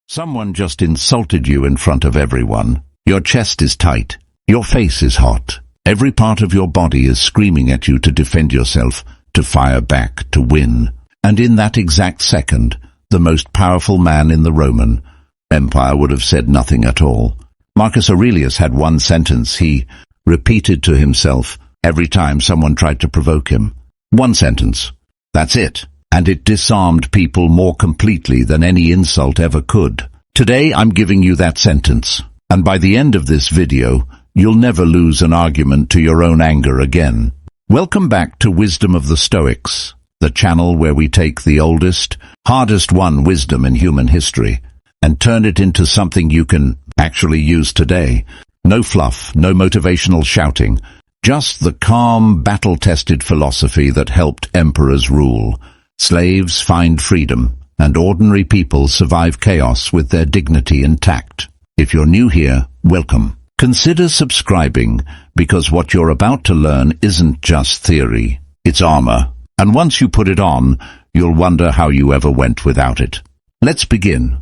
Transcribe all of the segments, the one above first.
Someone just insulted you in front of everyone. Your chest is tight. Your face is hot. Every part of your body is screaming at you to defend yourself, to fire back, to win. And in that exact second, the most powerful man in the Roman Empire would have said nothing at all. Marcus Aurelius had one sentence he repeated to himself every time someone tried to provoke him. One sentence. That's it. And it disarmed people more completely than any insult ever could. Today I'm giving you that sentence. And by the end of this video, you'll never lose an argument to your own anger again. Welcome back to Wisdom of the Stoics, the channel where we take the oldest, hardest-won wisdom in human history and turn it into something you can actually use today. No fluff, no motivational shouting, just the calm, battle-tested philosophy that helped emperors rule, slaves find freedom, and ordinary people survive chaos with their dignity intact. If you're new here, welcome. Consider subscribing, because what you're about to learn isn't just theory, it's armor. And once you put it on, you'll wonder how you ever went without it. Let's begin.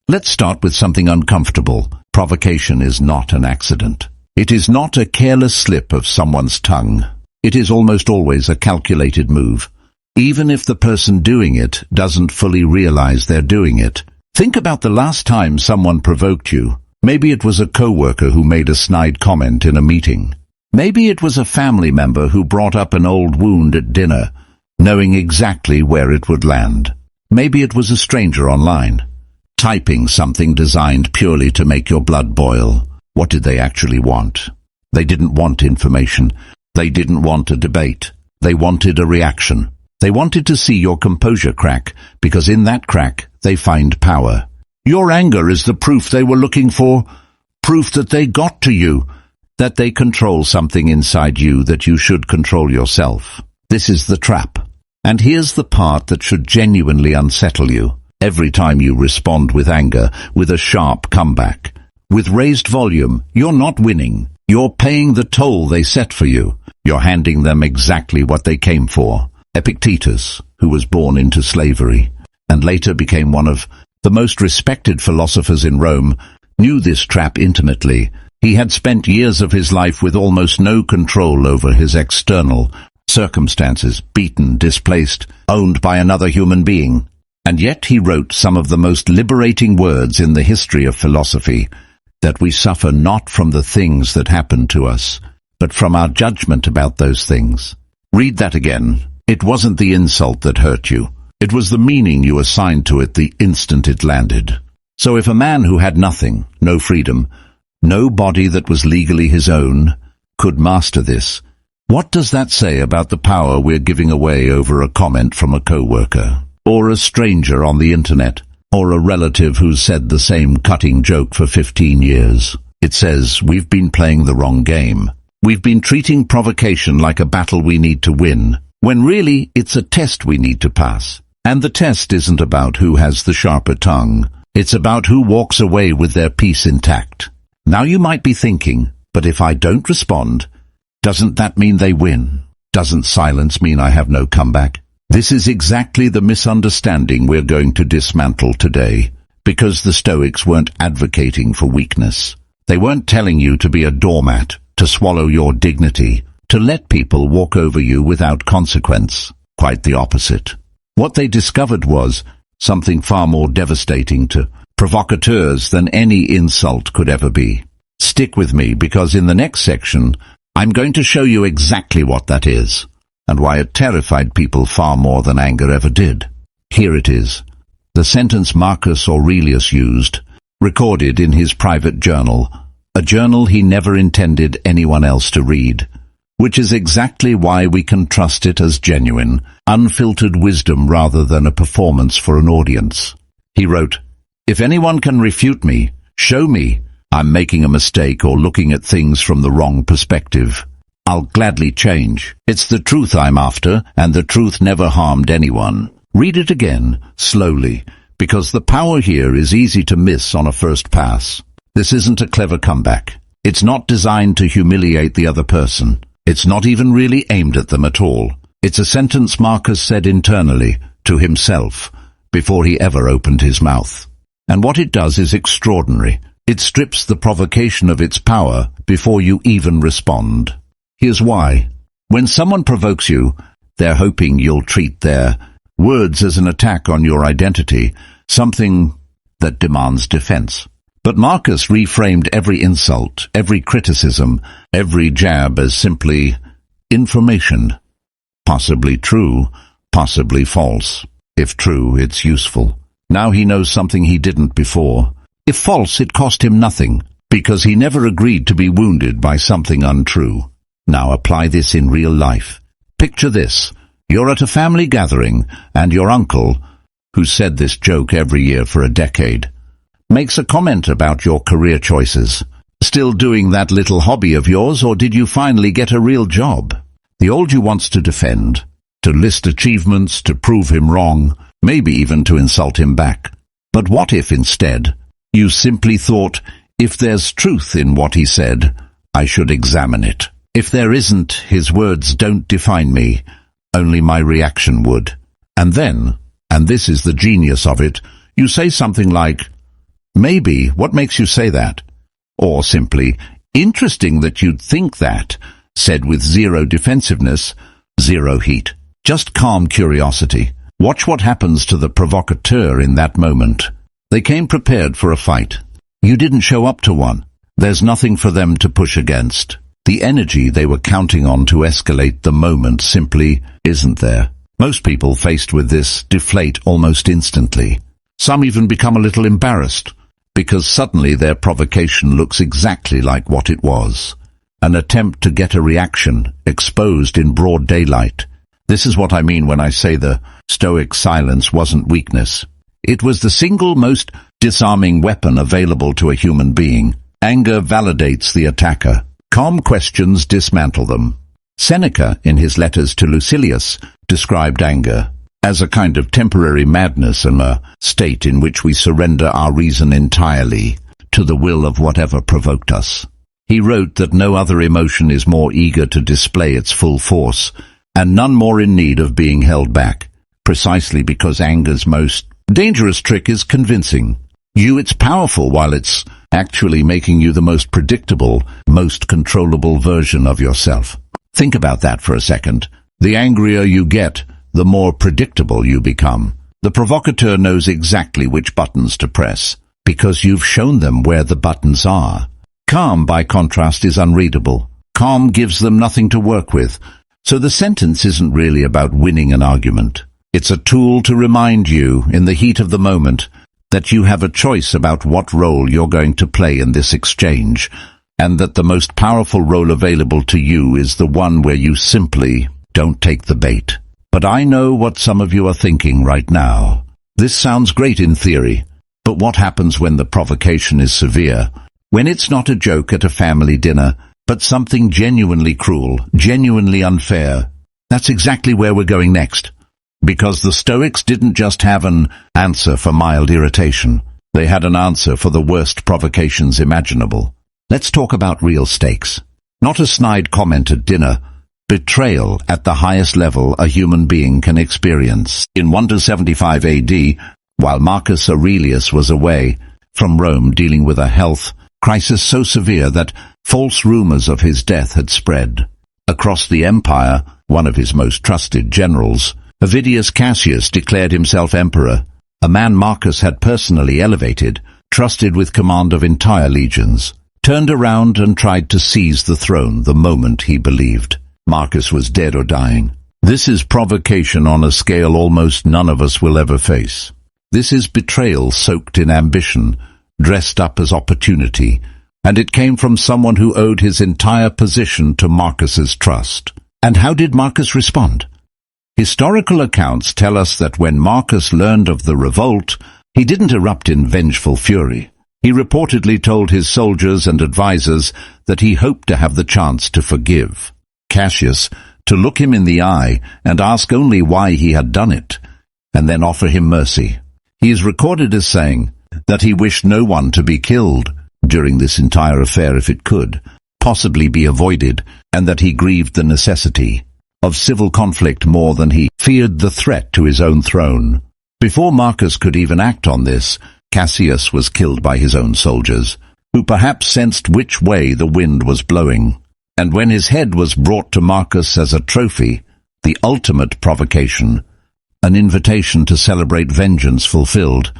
Let's start with something uncomfortable. Provocation is not an accident. It is not a careless slip of someone's tongue. It is almost always a calculated move, even if the person doing it doesn't fully realize they're doing it. Think about the last time someone provoked you. Maybe it was a coworker who made a snide comment in a meeting. Maybe it was a family member who brought up an old wound at dinner, knowing exactly where it would land. Maybe it was a stranger online, typing something designed purely to make your blood boil. What did they actually want? They didn't want information. They didn't want a debate. They wanted a reaction. They wanted to see your composure crack, because in that crack they find power. Your anger is the proof they were looking for, proof that they got to you, that they control something inside you that you should control yourself. This is the trap. And here's the part that should genuinely unsettle you. Every time you respond with anger, with a sharp comeback, with raised volume, you're not winning. You're paying the toll they set for you. You're handing them exactly what they came for. Epictetus, who was born into slavery, and later became one of the most respected philosophers in Rome, knew this trap intimately. He had spent years of his life with almost no control over his external circumstances, beaten, displaced, owned by another human being. And yet he wrote some of the most liberating words in the history of philosophy, that we suffer not from the things that happen to us, but from our judgment about those things. Read that again. It wasn't the insult that hurt you. It was the meaning you assigned to it the instant it landed. So if a man who had nothing, no freedom, no body that was legally his own, could master this, what does that say about the power we're giving away over a comment from a coworker, or a stranger on the internet, or a relative who's said the same cutting joke for 15 years? It says we've been playing the wrong game. We've been treating provocation like a battle we need to win, when really it's a test we need to pass. And the test isn't about who has the sharper tongue. It's about who walks away with their peace intact. Now you might be thinking, but if I don't respond, doesn't that mean they win? Doesn't silence mean I have no comeback? This is exactly the misunderstanding we're going to dismantle today, because the Stoics weren't advocating for weakness. They weren't telling you to be a doormat, to swallow your dignity, to let people walk over you without consequence. Quite the opposite. What they discovered was something far more devastating to provocateurs than any insult could ever be. Stick with me, because in the next section, I'm going to show you exactly what that is, and why it terrified people far more than anger ever did. Here it is. The sentence Marcus Aurelius used, recorded in his private journal, a journal he never intended anyone else to read, which is exactly why we can trust it as genuine, unfiltered wisdom rather than a performance for an audience. He wrote, "If anyone can refute me, show me I'm making a mistake or looking at things from the wrong perspective. I'll gladly change. It's the truth I'm after, and the truth never harmed anyone." Read it again, slowly, because the power here is easy to miss on a first pass. This isn't a clever comeback. It's not designed to humiliate the other person. It's not even really aimed at them at all. It's a sentence Marcus said internally, to himself, before he ever opened his mouth. And what it does is extraordinary. It strips the provocation of its power before you even respond. Here's why. When someone provokes you, they're hoping you'll treat their words as an attack on your identity, something that demands defense. But Marcus reframed every insult, every criticism, every jab as simply information. Possibly true, possibly false. If true, it's useful. Now he knows something he didn't before. If false, it cost him nothing, because he never agreed to be wounded by something untrue. Now apply this in real life. Picture this. You're at a family gathering, and your uncle, who said this joke every year for a decade, makes a comment about your career choices. Still doing that little hobby of yours, or did you finally get a real job? The old you wants to defend, to list achievements, to prove him wrong, maybe even to insult him back. But what if instead you simply thought, if there's truth in what he said, I should examine it. If there isn't, his words don't define me, only my reaction would. And then, and this is the genius of it, you say something like, maybe, what makes you say that? Or simply, interesting that you'd think that, said with zero defensiveness, zero heat. Just calm curiosity. Watch what happens to the provocateur in that moment. They came prepared for a fight. You didn't show up to one. There's nothing for them to push against. The energy they were counting on to escalate the moment simply isn't there. Most people faced with this deflate almost instantly. Some even become a little embarrassed, because suddenly their provocation looks exactly like what it was. An attempt to get a reaction, exposed in broad daylight. This is what I mean when I say the Stoic silence wasn't weakness. It was the single most disarming weapon available to a human being. Anger validates the attacker. Calm questions dismantle them. Seneca, in his letters to Lucilius, described anger as a kind of temporary madness and a state in which we surrender our reason entirely to the will of whatever provoked us. He wrote that no other emotion is more eager to display its full force, and none more in need of being held back, precisely because anger's most dangerous trick is convincing you it's powerful while it's actually making you the most predictable, most controllable version of yourself. Think about that for a second. The angrier you get, the more predictable you become. The provocateur knows exactly which buttons to press, because you've shown them where the buttons are. Calm, by contrast, is unreadable. Calm gives them nothing to work with, so the sentence isn't really about winning an argument. It's a tool to remind you, in the heat of the moment, that you have a choice about what role you're going to play in this exchange, and that the most powerful role available to you is the one where you simply don't take the bait. But I know what some of you are thinking right now. This sounds great in theory, but what happens when the provocation is severe? When it's not a joke at a family dinner, but something genuinely cruel, genuinely unfair? That's exactly where we're going next. Because the Stoics didn't just have an answer for mild irritation. They had an answer for the worst provocations imaginable. Let's talk about real stakes. Not a snide comment at dinner. Betrayal at the highest level a human being can experience. In 175 AD, while Marcus Aurelius was away from Rome dealing with a health crisis so severe that false rumors of his death had spread across the empire, one of his most trusted generals, Avidius Cassius, declared himself emperor, a man Marcus had personally elevated, trusted with command of entire legions, turned around and tried to seize the throne the moment he believed Marcus was dead or dying. This is provocation on a scale almost none of us will ever face. This is betrayal soaked in ambition, dressed up as opportunity, and it came from someone who owed his entire position to Marcus's trust. And how did Marcus respond? Historical accounts tell us that when Marcus learned of the revolt, he didn't erupt in vengeful fury. He reportedly told his soldiers and advisers that he hoped to have the chance to forgive Cassius, to look him in the eye and ask only why he had done it, and then offer him mercy. He is recorded as saying that he wished no one to be killed during this entire affair if it could possibly be avoided, and that he grieved the necessity of civil conflict more than he feared the threat to his own throne. Before Marcus could even act on this, Cassius was killed by his own soldiers, who perhaps sensed which way the wind was blowing. And when his head was brought to Marcus as a trophy, the ultimate provocation, an invitation to celebrate vengeance fulfilled,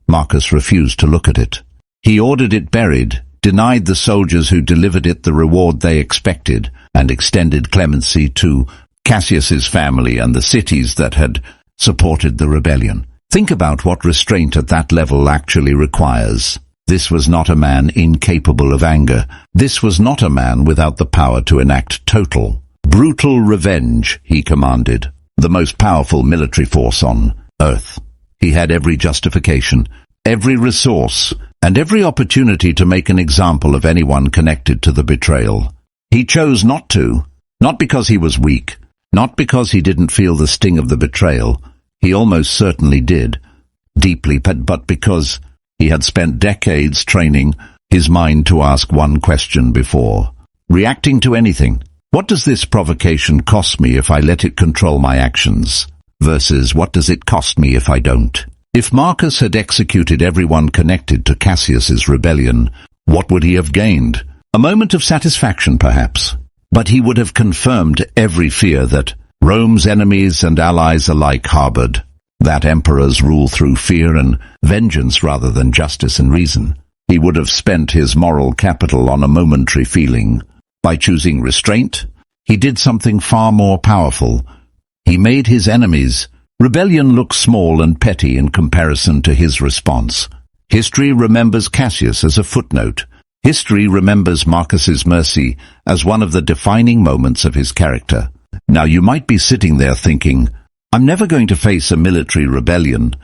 Marcus refused to look at it. He ordered it buried, denied the soldiers who delivered it the reward they expected, and extended clemency to Cassius's family and the cities that had supported the rebellion. Think about what restraint at that level actually requires. This was not a man incapable of anger. This was not a man without the power to enact total, brutal revenge, he commanded, the most powerful military force on earth. He had every justification, every resource, and every opportunity to make an example of anyone connected to the betrayal. He chose not to, not because he was weak, not because he didn't feel the sting of the betrayal. He almost certainly did, deeply, but because he had spent decades training his mind to ask one question before reacting to anything. What does this provocation cost me if I let it control my actions? Versus what does it cost me if I don't? If Marcus had executed everyone connected to Cassius's rebellion, what would he have gained? A moment of satisfaction, perhaps. But he would have confirmed every fear that Rome's enemies and allies alike harbored, that emperors rule through fear and vengeance rather than justice and reason. He would have spent his moral capital on a momentary feeling. By choosing restraint, he did something far more powerful. He made his enemies' rebellion look small and petty in comparison to his response. History remembers Cassius as a footnote. History remembers Marcus's mercy as one of the defining moments of his character. Now you might be sitting there thinking, I'm never going to face a military rebellion.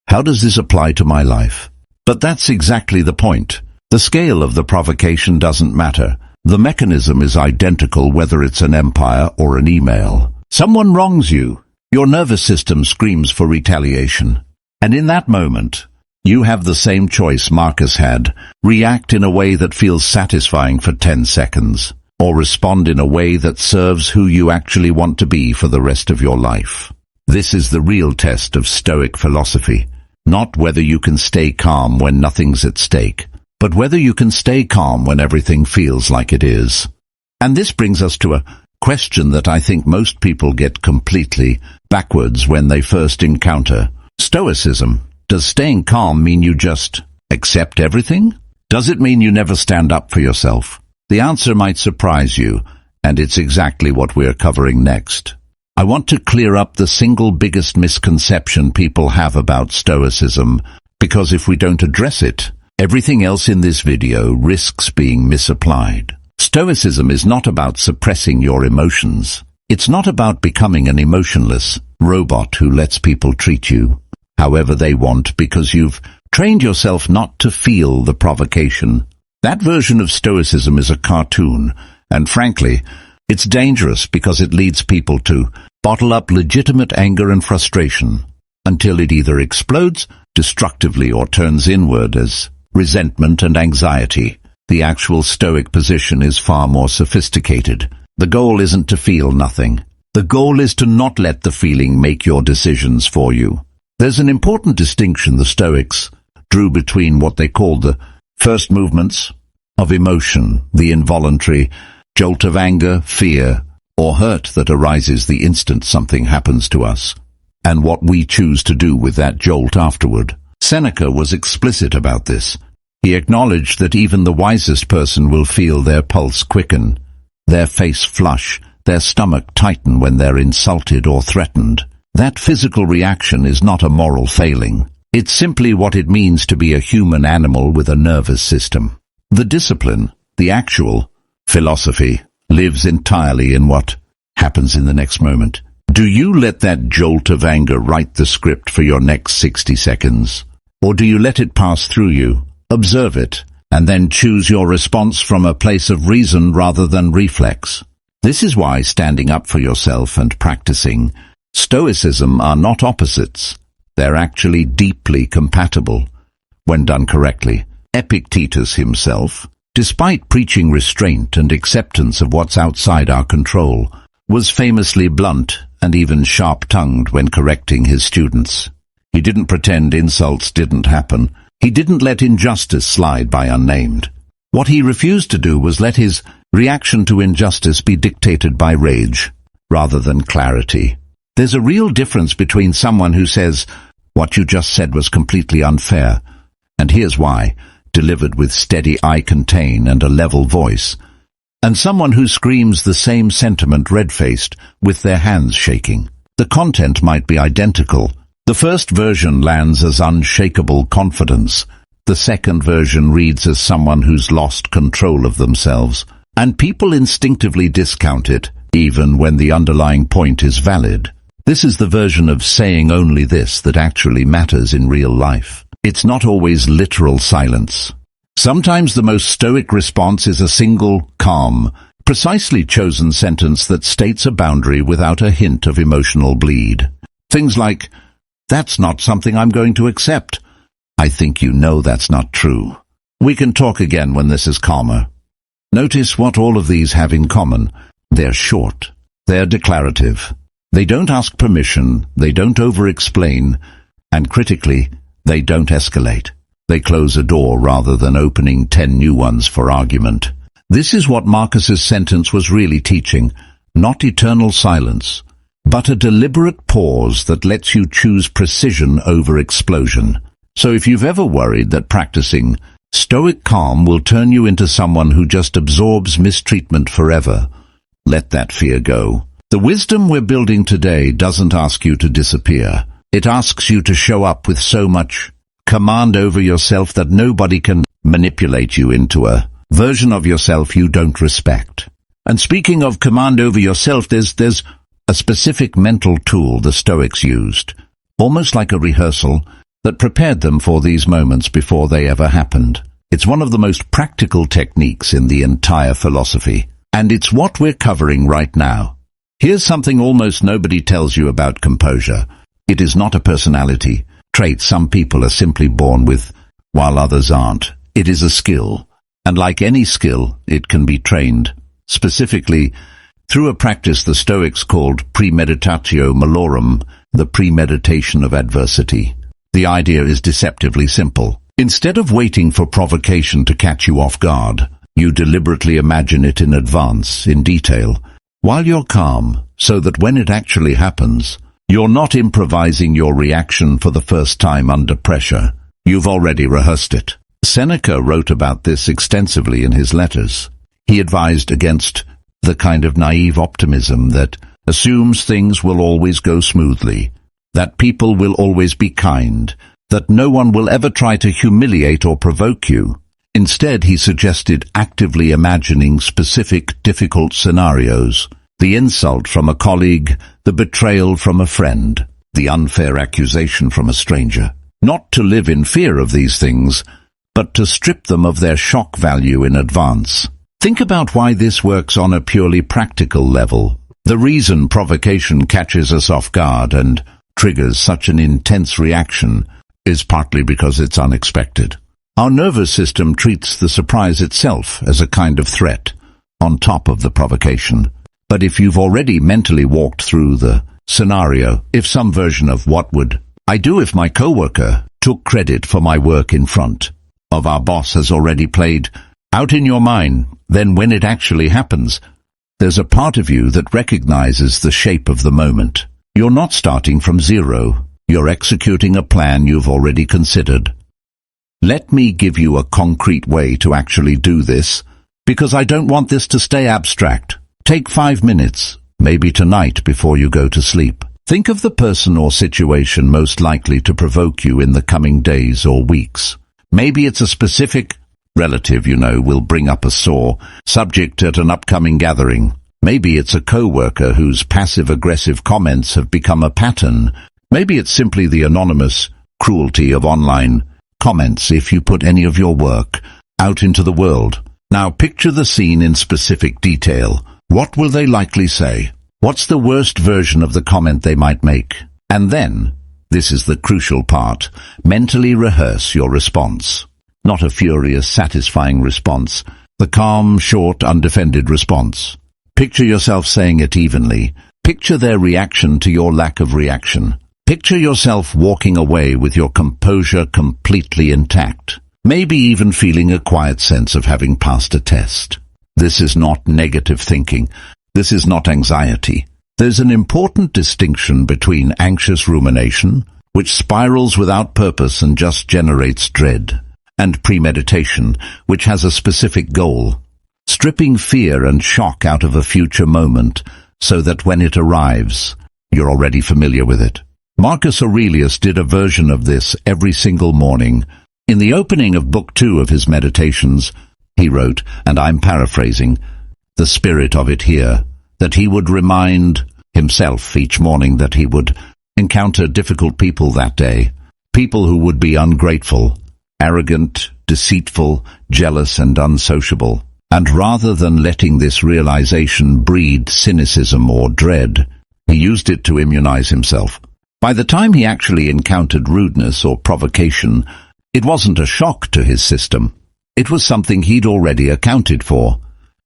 How does this apply to my life? But that's exactly the point. The scale of the provocation doesn't matter. The mechanism is identical whether it's an empire or an email. Someone wrongs you. Your nervous system screams for retaliation. And in that moment, you have the same choice Marcus had. React in a way that feels satisfying for 10 seconds. Or respond in a way that serves who you actually want to be for the rest of your life. This is the real test of Stoic philosophy. Not whether you can stay calm when nothing's at stake, but whether you can stay calm when everything feels like it is. And this brings us to a question that I think most people get completely backwards when they first encounter Stoicism. Does staying calm mean you just accept everything? Does it mean you never stand up for yourself? The answer might surprise you, and it's exactly what we're covering next. I want to clear up the single biggest misconception people have about Stoicism, because if we don't address it, everything else in this video risks being misapplied. Stoicism is not about suppressing your emotions. It's not about becoming an emotionless robot who lets people treat you however they want because you've trained yourself not to feel the provocation. That version of Stoicism is a cartoon, and frankly, it's dangerous because it leads people to bottle up legitimate anger and frustration until it either explodes destructively or turns inward as resentment and anxiety. The actual Stoic position is far more sophisticated. The goal isn't to feel nothing. The goal is to not let the feeling make your decisions for you. There's an important distinction the Stoics drew between what they called the first movements of emotion, the involuntary jolt of anger, fear, or hurt that arises the instant something happens to us, and what we choose to do with that jolt afterward. Seneca was explicit about this. He acknowledged that even the wisest person will feel their pulse quicken, their face flush, their stomach tighten when they're insulted or threatened. That physical reaction is not a moral failing. It's simply what it means to be a human animal with a nervous system. The discipline, the actual philosophy, lives entirely in what happens in the next moment. Do you let that jolt of anger write the script for your next 60 seconds? Or do you let it pass through you, observe it, and then choose your response from a place of reason rather than reflex? This is why standing up for yourself and practicing Stoicism are not opposites. They're actually deeply compatible when done correctly. Epictetus himself, despite preaching restraint and acceptance of what's outside our control, was famously blunt and even sharp-tongued when correcting his students. He didn't pretend insults didn't happen. He didn't let injustice slide by unnamed. What he refused to do was let his reaction to injustice be dictated by rage, rather than clarity. There's a real difference between someone who says, "What you just said was completely unfair, and here's why," delivered with steady eye contain and a level voice, and someone who screams the same sentiment red-faced, with their hands shaking. The content might be identical. The first version lands as unshakable confidence. The second version reads as someone who's lost control of themselves. And people instinctively discount it, even when the underlying point is valid. This is the version of saying only this that actually matters in real life. It's not always literal silence. Sometimes the most stoic response is a single, calm, precisely chosen sentence that states a boundary without a hint of emotional bleed. Things like, "That's not something I'm going to accept. I think you know that's not true. We can talk again when this is calmer." Notice what all of these have in common. They're short. They're declarative. They don't ask permission, they don't over-explain, and critically, they don't escalate. They close a door rather than opening 10 new ones for argument. This is what Marcus's sentence was really teaching, not eternal silence, but a deliberate pause that lets you choose precision over explosion. So if you've ever worried that practicing stoic calm will turn you into someone who just absorbs mistreatment forever, let that fear go. The wisdom we're building today doesn't ask you to disappear. It asks you to show up with so much command over yourself that nobody can manipulate you into a version of yourself you don't respect. And speaking of command over yourself, there's a specific mental tool the Stoics used, almost like a rehearsal, that prepared them for these moments before they ever happened. It's one of the most practical techniques in the entire philosophy, and it's what we're covering right now. Here's something almost nobody tells you about composure. It is not a personality trait some people are simply born with, while others aren't. It is a skill, and like any skill, it can be trained, specifically through a practice the Stoics called premeditatio malorum, the premeditation of adversity. The idea is deceptively simple. Instead of waiting for provocation to catch you off guard, you deliberately imagine it in advance, in detail, while you're calm, so that when it actually happens, you're not improvising your reaction for the first time under pressure. You've already rehearsed it. Seneca wrote about this extensively in his letters. He advised against the kind of naive optimism that assumes things will always go smoothly, that people will always be kind, that no one will ever try to humiliate or provoke you. Instead, he suggested actively imagining specific, difficult scenarios: the insult from a colleague, the betrayal from a friend, the unfair accusation from a stranger. Not to live in fear of these things, but to strip them of their shock value in advance. Think about why this works on a purely practical level. The reason provocation catches us off guard and triggers such an intense reaction is partly because it's unexpected. Our nervous system treats the surprise itself as a kind of threat, on top of the provocation. But if you've already mentally walked through the scenario, if some version of what would I do if my coworker took credit for my work in front of our boss has already played out in your mind, then when it actually happens, there's a part of you that recognizes the shape of the moment. You're not starting from zero. You're executing a plan you've already considered. Let me give you a concrete way to actually do this, because I don't want this to stay abstract. Take 5 minutes, maybe tonight before you go to sleep. Think of the person or situation most likely to provoke you in the coming days or weeks. Maybe it's a specific relative you know will bring up a sore subject at an upcoming gathering. Maybe it's a coworker whose passive-aggressive comments have become a pattern. Maybe it's simply the anonymous cruelty of online comments if you put any of your work out into the world. Now picture the scene in specific detail. What will they likely say? What's the worst version of the comment they might make? And then, this is the crucial part, mentally rehearse your response. Not a furious, satisfying response. The calm, short, undefended response. Picture yourself saying it evenly. Picture their reaction to your lack of reaction. Picture yourself walking away with your composure completely intact, maybe even feeling a quiet sense of having passed a test. This is not negative thinking. This is not anxiety. There's an important distinction between anxious rumination, which spirals without purpose and just generates dread, and premeditation, which has a specific goal, stripping fear and shock out of a future moment so that when it arrives, you're already familiar with it. Marcus Aurelius did a version of this every single morning. In the opening of Book 2 of his Meditations, he wrote, and I'm paraphrasing, the spirit of it here, that he would remind himself each morning that he would encounter difficult people that day, people who would be ungrateful, arrogant, deceitful, jealous and unsociable. And rather than letting this realization breed cynicism or dread, he used it to immunize himself. By the time he actually encountered rudeness or provocation, it wasn't a shock to his system. It was something he'd already accounted for.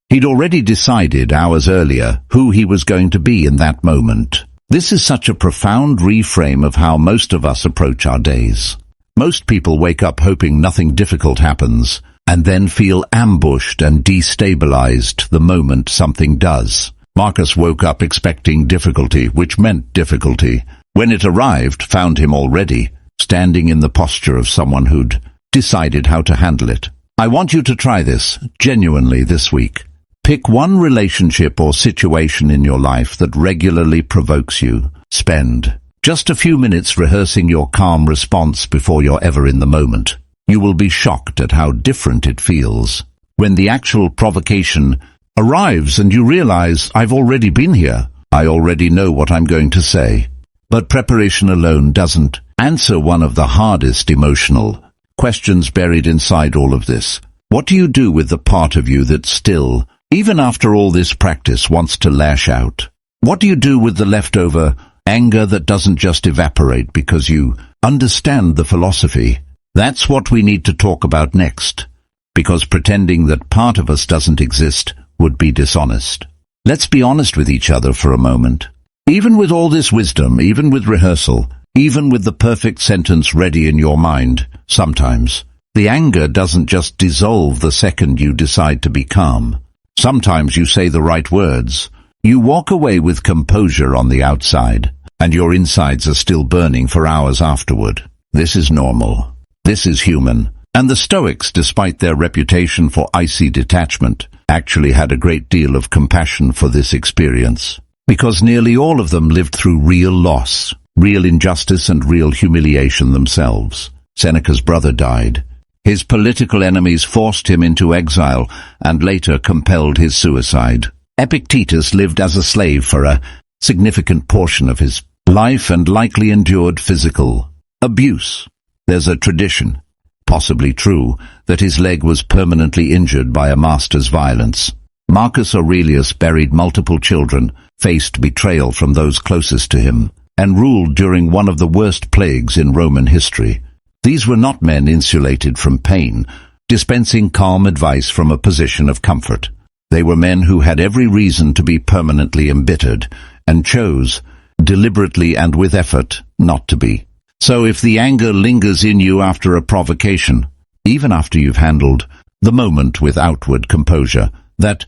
He'd already decided hours earlier who he was going to be in that moment. This is such a profound reframe of how most of us approach our days. Most people wake up hoping nothing difficult happens, and then feel ambushed and destabilized the moment something does. Marcus woke up expecting difficulty, which meant difficulty. When it arrived, found him already standing in the posture of someone who'd decided how to handle it. I want you to try this, genuinely, this week. Pick one relationship or situation in your life that regularly provokes you. Spend just a few minutes rehearsing your calm response before you're ever in the moment. You will be shocked at how different it feels when the actual provocation arrives and you realize, I've already been here. I already know what I'm going to say. But preparation alone doesn't answer one of the hardest emotional questions buried inside all of this. What do you do with the part of you that still, even after all this practice, wants to lash out? What do you do with the leftover anger that doesn't just evaporate because you understand the philosophy? That's what we need to talk about next, because pretending that part of us doesn't exist would be dishonest. Let's be honest with each other for a moment. Even with all this wisdom, even with rehearsal, even with the perfect sentence ready in your mind, sometimes the anger doesn't just dissolve the second you decide to be calm. Sometimes you say the right words. You walk away with composure on the outside, and your insides are still burning for hours afterward. This is normal. This is human. And the Stoics, despite their reputation for icy detachment, actually had a great deal of compassion for this experience, because nearly all of them lived through real loss, real injustice and real humiliation themselves. Seneca's brother died. His political enemies forced him into exile and later compelled his suicide. Epictetus lived as a slave for a significant portion of his life and likely endured physical abuse. There's a tradition, possibly true, that his leg was permanently injured by a master's violence. Marcus Aurelius buried multiple children, faced betrayal from those closest to him, and ruled during one of the worst plagues in Roman history. These were not men insulated from pain, dispensing calm advice from a position of comfort. They were men who had every reason to be permanently embittered, and chose, deliberately and with effort, not to be. So if the anger lingers in you after a provocation, even after you've handled the moment with outward composure, that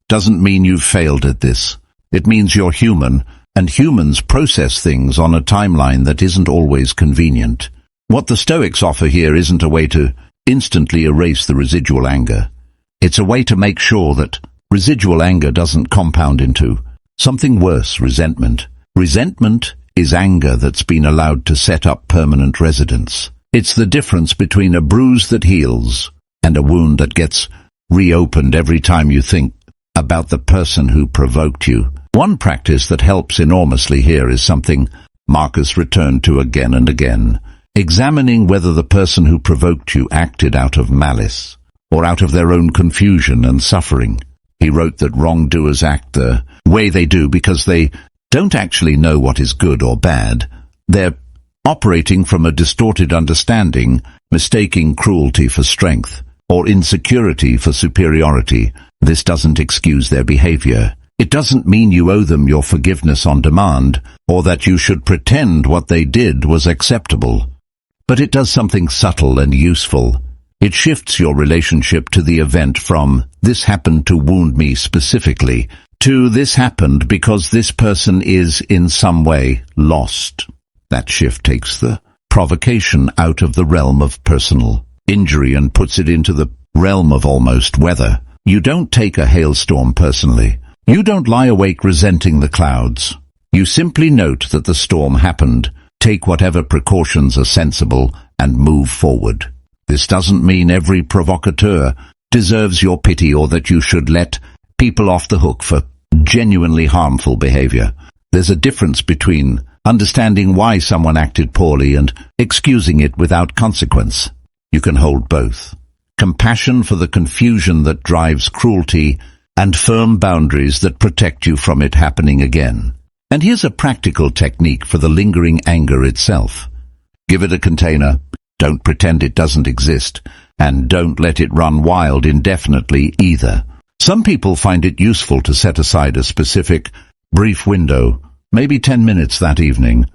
doesn't mean you've failed at this. It means you're human, and humans process things on a timeline that isn't always convenient. What the Stoics offer here isn't a way to instantly erase the residual anger. It's a way to make sure that residual anger doesn't compound into something worse, resentment. Resentment is anger that's been allowed to set up permanent residence. It's the difference between a bruise that heals and a wound that gets reopened every time you think about the person who provoked you. One practice that helps enormously here is something Marcus returned to again and again, examining whether the person who provoked you acted out of malice or out of their own confusion and suffering. He wrote that wrongdoers act the way they do because they don't actually know what is good or bad. They're operating from a distorted understanding, mistaking cruelty for strength or insecurity for superiority. This doesn't excuse their behavior. It doesn't mean you owe them your forgiveness on demand, or that you should pretend what they did was acceptable. But it does something subtle and useful. It shifts your relationship to the event from, "This happened to wound me specifically," to, "This happened because this person is in some way lost." That shift takes the provocation out of the realm of personal injury and puts it into the realm of almost weather. You don't take a hailstorm personally. You don't lie awake resenting the clouds. You simply note that the storm happened, take whatever precautions are sensible, and move forward. This doesn't mean every provocateur deserves your pity or that you should let people off the hook for genuinely harmful behavior. There's a difference between understanding why someone acted poorly and excusing it without consequence. You can hold both. Compassion for the confusion that drives cruelty, and firm boundaries that protect you from it happening again. And here's a practical technique for the lingering anger itself. Give it a container, don't pretend it doesn't exist, and don't let it run wild indefinitely either. Some people find it useful to set aside a specific, brief window, maybe 10 minutes that evening,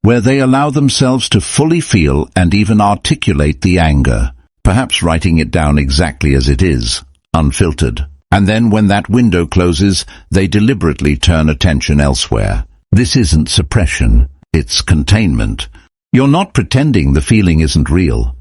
where they allow themselves to fully feel and even articulate the anger, perhaps writing it down exactly as it is, unfiltered. And then when that window closes, they deliberately turn attention elsewhere. This isn't suppression, it's containment. You're not pretending the feeling isn't real.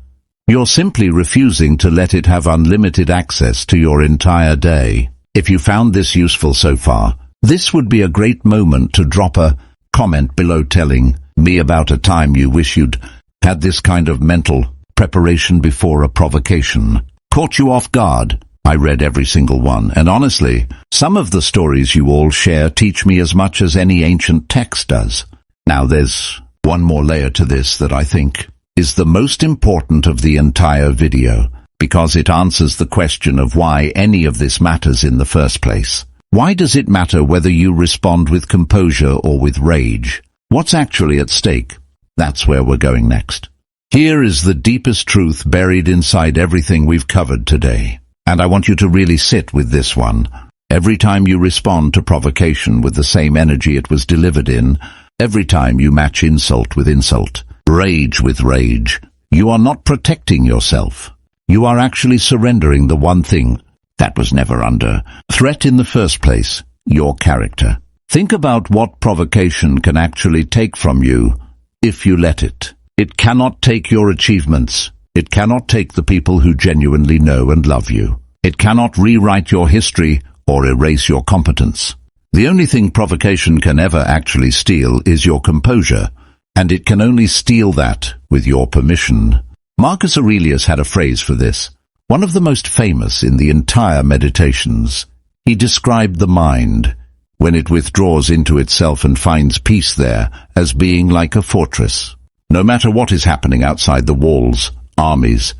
You're simply refusing to let it have unlimited access to your entire day. If you found this useful so far, this would be a great moment to drop a comment below telling me about a time you wish you'd had this kind of mental preparation before a provocation. Caught you off guard? I read every single one, and honestly, some of the stories you all share teach me as much as any ancient text does. Now there's one more layer to this that I think is the most important of the entire video, because it answers the question of why any of this matters in the first place. Why does it matter whether you respond with composure or with rage? What's actually at stake? That's where we're going next. Here is the deepest truth buried inside everything we've covered today. And I want you to really sit with this one. Every time you respond to provocation with the same energy it was delivered in, every time you match insult with insult, rage with rage, you are not protecting yourself. You are actually surrendering the one thing that was never under threat in the first place, your character. Think about what provocation can actually take from you if you let it. It cannot take your achievements. It cannot take the people who genuinely know and love you. It cannot rewrite your history or erase your competence. The only thing provocation can ever actually steal is your composure, and it can only steal that with your permission. Marcus Aurelius had a phrase for this, one of the most famous in the entire Meditations. He described the mind, when it withdraws into itself and finds peace there, as being like a fortress. No matter what is happening outside the walls, armies,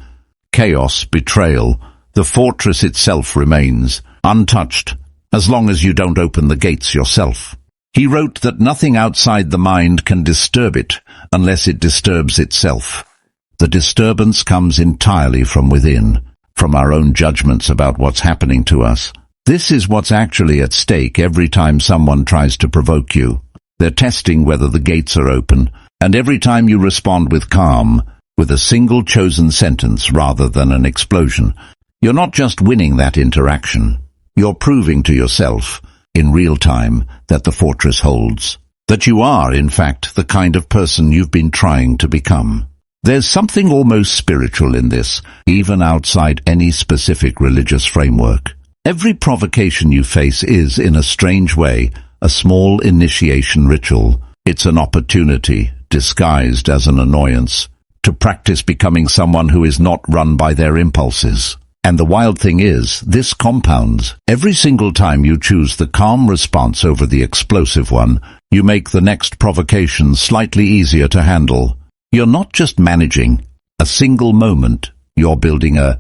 chaos, betrayal, the fortress itself remains untouched as long as you don't open the gates yourself. He wrote that nothing outside the mind can disturb it unless it disturbs itself. The disturbance comes entirely from within, from our own judgments about what's happening to us. This is what's actually at stake every time someone tries to provoke you. They're testing whether the gates are open, and every time you respond with calm, with a single chosen sentence rather than an explosion, you're not just winning that interaction. You're proving to yourself, in real time, that the fortress holds. That you are, in fact, the kind of person you've been trying to become. There's something almost spiritual in this, even outside any specific religious framework. Every provocation you face is, in a strange way, a small initiation ritual. It's an opportunity, disguised as an annoyance, to practice becoming someone who is not run by their impulses. And the wild thing is, this compounds. Every single time you choose the calm response over the explosive one, you make the next provocation slightly easier to handle. You're not just managing a single moment, you're building a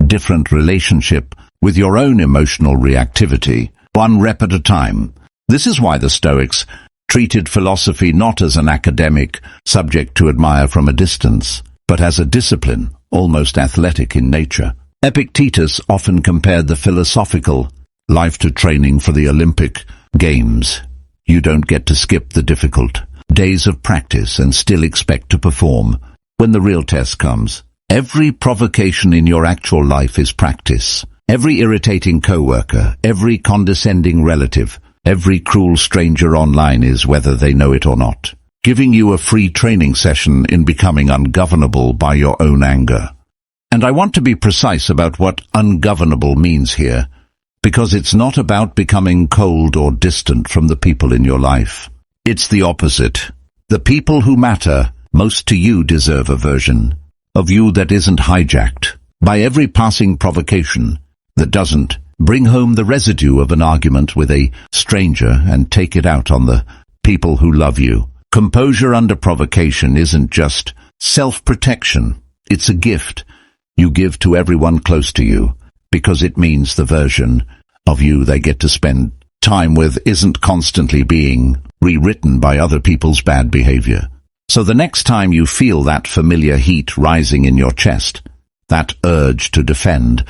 different relationship with your own emotional reactivity, one rep at a time. This is why the Stoics treated philosophy not as an academic subject to admire from a distance, but as a discipline, almost athletic in nature. Epictetus often compared the philosophical life to training for the Olympic games. You don't get to skip the difficult days of practice and still expect to perform when the real test comes. Every provocation in your actual life is practice. Every irritating coworker, every condescending relative, every cruel stranger online is, whether they know it or not, giving you a free training session in becoming ungovernable by your own anger. And I want to be precise about what ungovernable means here, because it's not about becoming cold or distant from the people in your life. It's the opposite. The people who matter most to you deserve a version of you that isn't hijacked by every passing provocation, that doesn't bring home the residue of an argument with a stranger and take it out on the people who love you. Composure under provocation isn't just self-protection. It's a gift you give to everyone close to you, because it means the version of you they get to spend time with isn't constantly being rewritten by other people's bad behavior. So the next time you feel that familiar heat rising in your chest, that urge to defend,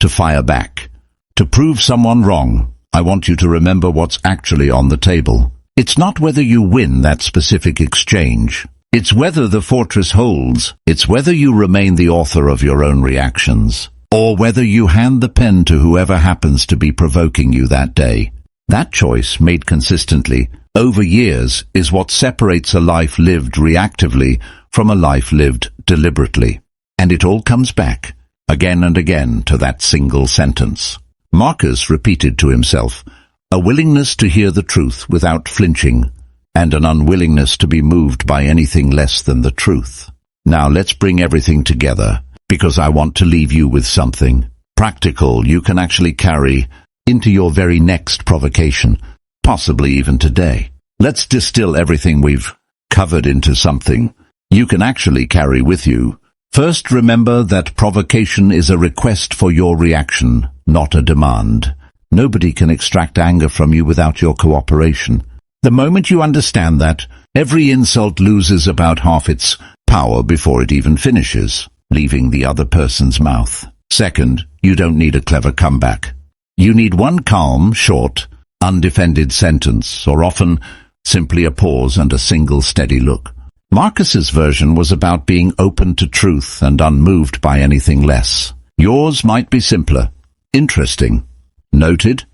to fire back, to prove someone wrong, I want you to remember what's actually on the table. It's not whether you win that specific exchange. It's whether the fortress holds. It's whether you remain the author of your own reactions, or whether you hand the pen to whoever happens to be provoking you that day. That choice, made consistently over years, is what separates a life lived reactively from a life lived deliberately. And it all comes back, again and again, to that single sentence. Marcus repeated to himself, a willingness to hear the truth without flinching, and an unwillingness to be moved by anything less than the truth. Now let's bring everything together, because I want to leave you with something practical you can actually carry into your very next provocation, possibly even today. Let's distill everything we've covered into something you can actually carry with you. First, remember that provocation is a request for your reaction, not a demand. Nobody can extract anger from you without your cooperation. The moment you understand that, every insult loses about half its power before it even finishes, leaving the other person's mouth. Second, you don't need a clever comeback. You need one calm, short, undefended sentence, or often simply a pause and a single steady look. Marcus's version was about being open to truth and unmoved by anything less. Yours might be simpler. Interesting. Noted.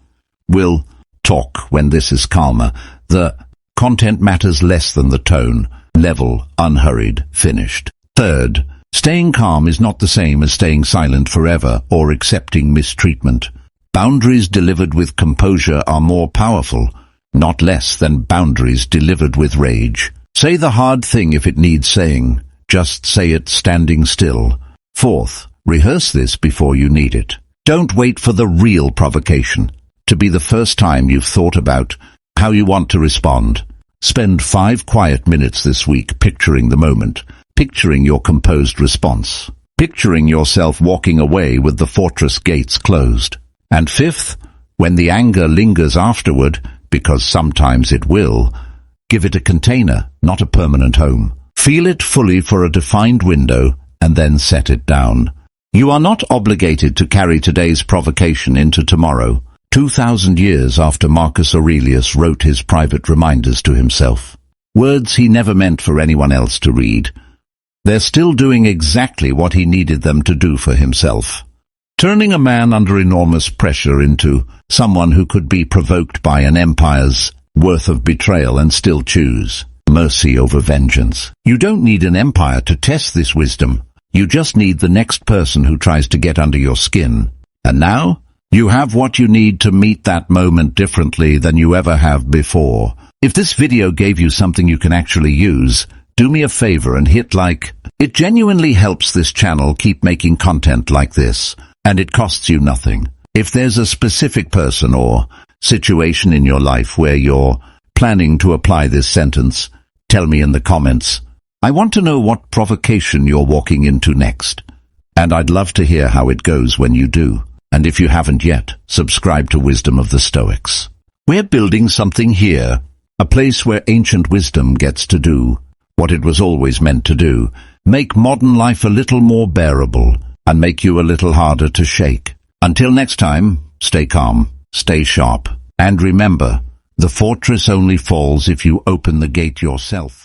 We'll talk when this is calmer. The content matters less than the tone. Level, unhurried, finished. Third, staying calm is not the same as staying silent forever or accepting mistreatment. Boundaries delivered with composure are more powerful, not less than boundaries delivered with rage. Say the hard thing if it needs saying. Just say it standing still. Fourth, rehearse this before you need it. Don't wait for the real provocation to be the first time you've thought about how you want to respond. Spend 5 quiet minutes this week picturing the moment, picturing your composed response, picturing yourself walking away with the fortress gates closed. And fifth, when the anger lingers afterward, because sometimes it will, give it a container, not a permanent home. Feel it fully for a defined window, and then set it down. You are not obligated to carry today's provocation into tomorrow, 2,000 years after Marcus Aurelius wrote his private reminders to himself. Words he never meant for anyone else to read. They're still doing exactly what he needed them to do for himself. Turning a man under enormous pressure into someone who could be provoked by an empire's worth of betrayal and still choose mercy over vengeance. You don't need an empire to test this wisdom. You just need the next person who tries to get under your skin. And now, you have what you need to meet that moment differently than you ever have before. If this video gave you something you can actually use, do me a favor and hit like. It genuinely helps this channel keep making content like this, and it costs you nothing. If there's a specific person or situation in your life where you're planning to apply this sentence, tell me in the comments. I want to know what provocation you're walking into next, and I'd love to hear how it goes when you do. And if you haven't yet, subscribe to Wisdom of the Stoics. We're building something here, a place where ancient wisdom gets to do what it was always meant to do, make modern life a little more bearable, and make you a little harder to shake. Until next time, stay calm, stay sharp, and remember, The fortress only falls if you open the gate yourself.